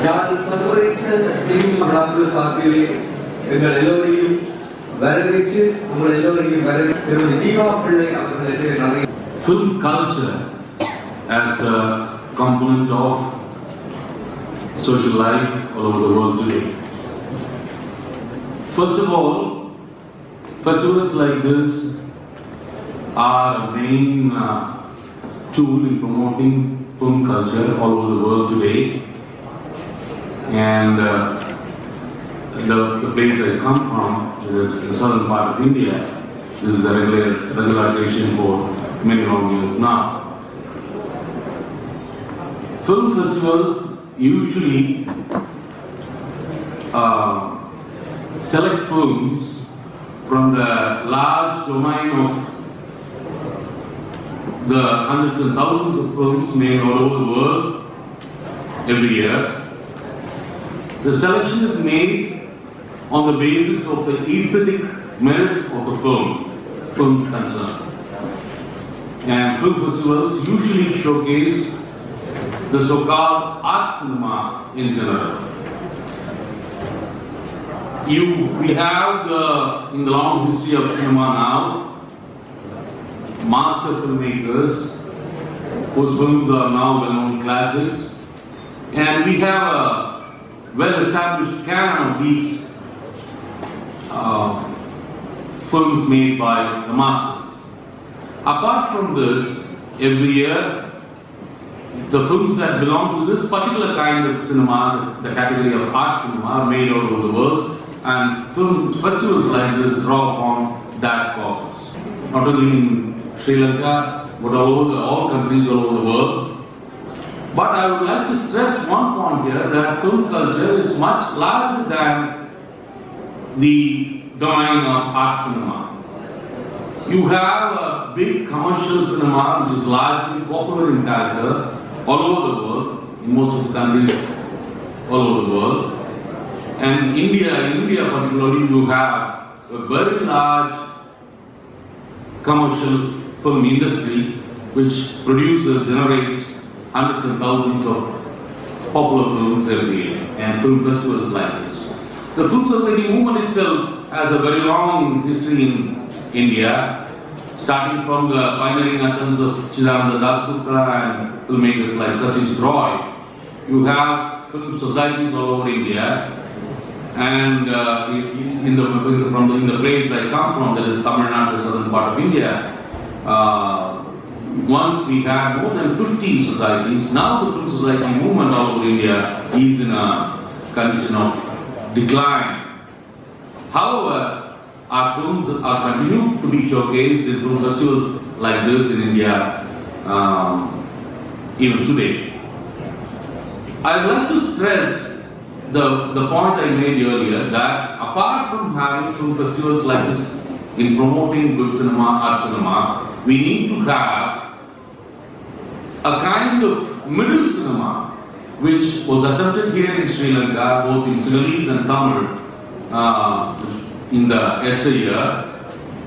நான் சர்வதேச செய்தி விழாக்கள் சார்பிலே எங்கள் எல்லோரையும் வரவேற்று உங்கள் எல்லோரையும் வரவேற்று ஜீவா பிள்ளை அவர்களுக்கு நன்றி. Film culture as a component of social life all over the world today. First of all, festivals like this are a main tool in promoting film culture all over the world today. And the place I come from is the southern part of India. This is the regular occasion for many long years now. Film festivals usually select films from the large domain of the hundreds and thousands of films made all over the world every year. The selection is made on the basis of the aesthetic merit of the film concerned. And film festivals usually showcase the so-called art cinema in general. We have in the long history of cinema now, master filmmakers whose films are now well-known classics, and we have a well-established canon of these films made by the masters. Apart from this, every year, the films that belong to this particular kind of cinema, the category of art cinema, are made all over the world, and film festivals like this draw upon that cause. Not only in Sri Lanka, but all countries all over the world. But I would like to stress one point here, that film culture is much larger than the domain of art cinema. You have a big commercial cinema which is largely popular in character all over the world, in most of the countries all over the world. And in India particularly, you have a very large commercial film industry which generates hundreds and thousands of popular films every year, and film festivals like this. The film society movement itself has a very long history in India, starting from the pioneering attempts of Chidananda Dasgupta and filmmakers like Satish Roy. You have film societies all over India, and in the place I come from, that is Tamil Nadu, the southern part of India, once we had more than 50 societies. Now the film society movement all over India is in a condition of decline. However, our films are continued to be showcased in film festivals like this in India even today. I would like to stress the point I made earlier, that apart from having film festivals like this in promoting good cinema, art cinema, we need to have a kind of middle cinema which was attempted here in Sri Lanka, both in Sinhalese and Tamil in the yesteryear.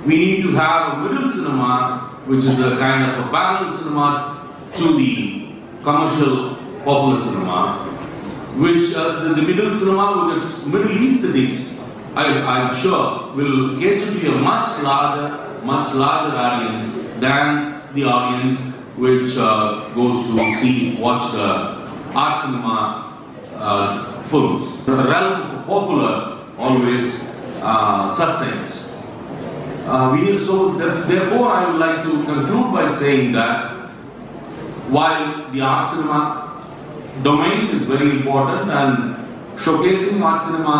We need to have a middle cinema which is a kind of a parallel cinema to the commercial popular cinema, which the middle cinema with its middle aesthetics, I'm sure, will cater to a much larger audience than the audience which goes to watch the art cinema films. The realm of popular always sustains. Therefore, I would like to conclude by saying that while the art cinema domain is very important, and showcasing art cinema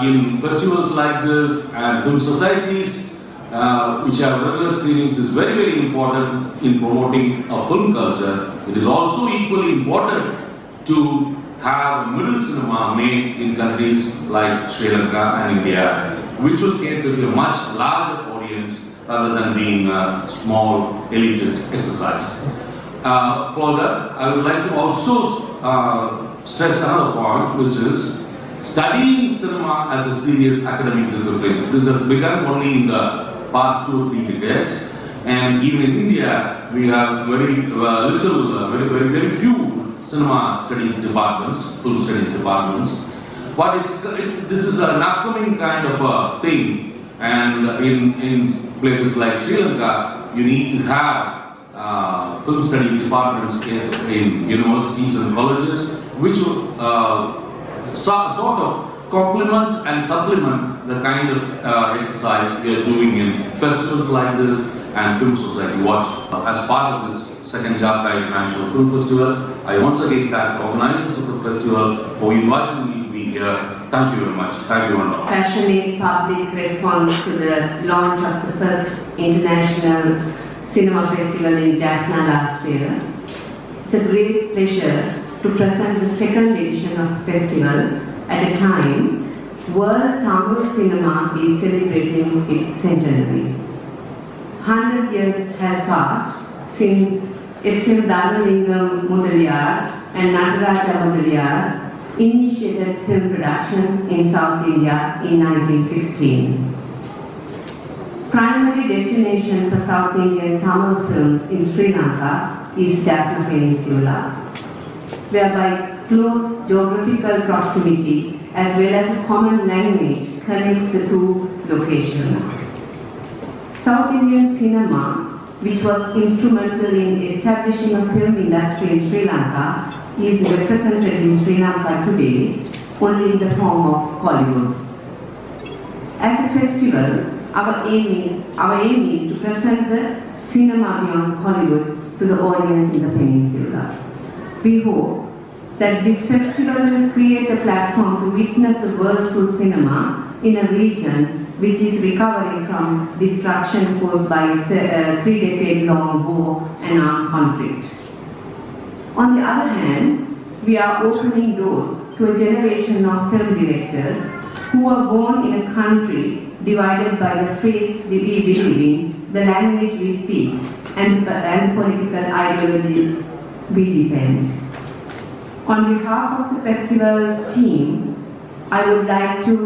in festivals like this and film societies which have regular screenings is very, very important in promoting a film culture, it is also equally important to have a middle cinema made in countries like Sri Lanka and India, which will cater to a much larger audience rather than being a small elitist exercise. Further, I would like to also stress another point, which is studying cinema as a serious academic discipline. This has begun only in the past 2 or 3 decades, and even in India we have very few cinema studies departments, film studies departments. But this is an upcoming kind of a thing, and in places like Sri Lanka, you need to have film studies departments in universities and colleges, which will sort of complement and supplement the kind of exercise we are doing in festivals like this and Film Society Watch. As part of this second Jaffna International Film Festival, I once again thank the organizers of the festival for inviting me to be here. Thank you very much. Thank you, Wanda. Passionate public response to the launch of the first international cinema festival in Jaffna last year. It's a great pleasure to present the second edition of the festival at a time World Tamil Cinema is celebrating its centenary. 100 years has passed since S.M. Dhanalingam Mudaliyar and Nataraja Mudaliyar initiated film production in South India in 1916. Primary destination for South Indian Tamil films in Sri Lanka is Jaffna Peninsula, whereby its close geographical proximity as well as a common language connects the two locations. South Indian cinema, which was instrumental in establishing a film industry in Sri Lanka, is represented in Sri Lanka today only in the form of Hollywood. As a festival, our aim is to present the cinema beyond Hollywood to the audience in the peninsula. We hope that this festival will create a platform to witness the world through cinema in a region which is recovering from destruction caused by a 3-decade-long war and armed conflict. On the other hand, we are opening doors to a generation of film directors who are born in a country divided by the faith we believe in, the language we speak, and political ideologies we defend. On behalf of the festival team, I would like to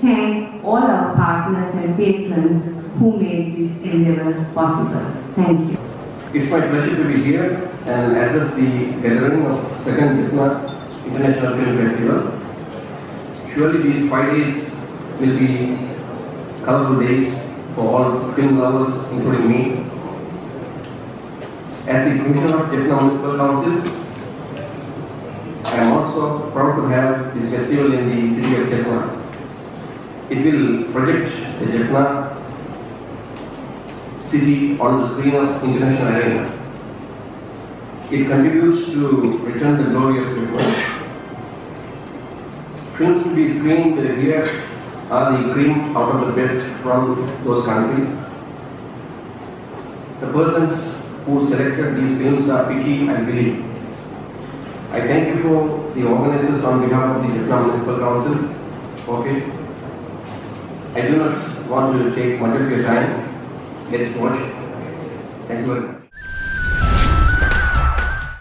thank all our partners and patrons who made this endeavor possible. Thank you. It's my pleasure to be here and address the gathering of second Jaffna International Film Festival. Surely these 5 days will be colorful days for all film lovers, including me. As the Commissioner of Jaffna Municipal Council, I am also proud to have this festival in the city of Jaffna. It will project the Jaffna city on the screen of international arena. It contributes to return the glory of Jaffna. Films to be screened here are the cream out of the best from those countries. The persons who selected these films are picky and willing. I thank you for the organizers on behalf of the Jaffna Municipal Council. Okay. I do not want to take much of your time. Let's watch. Thank you very much.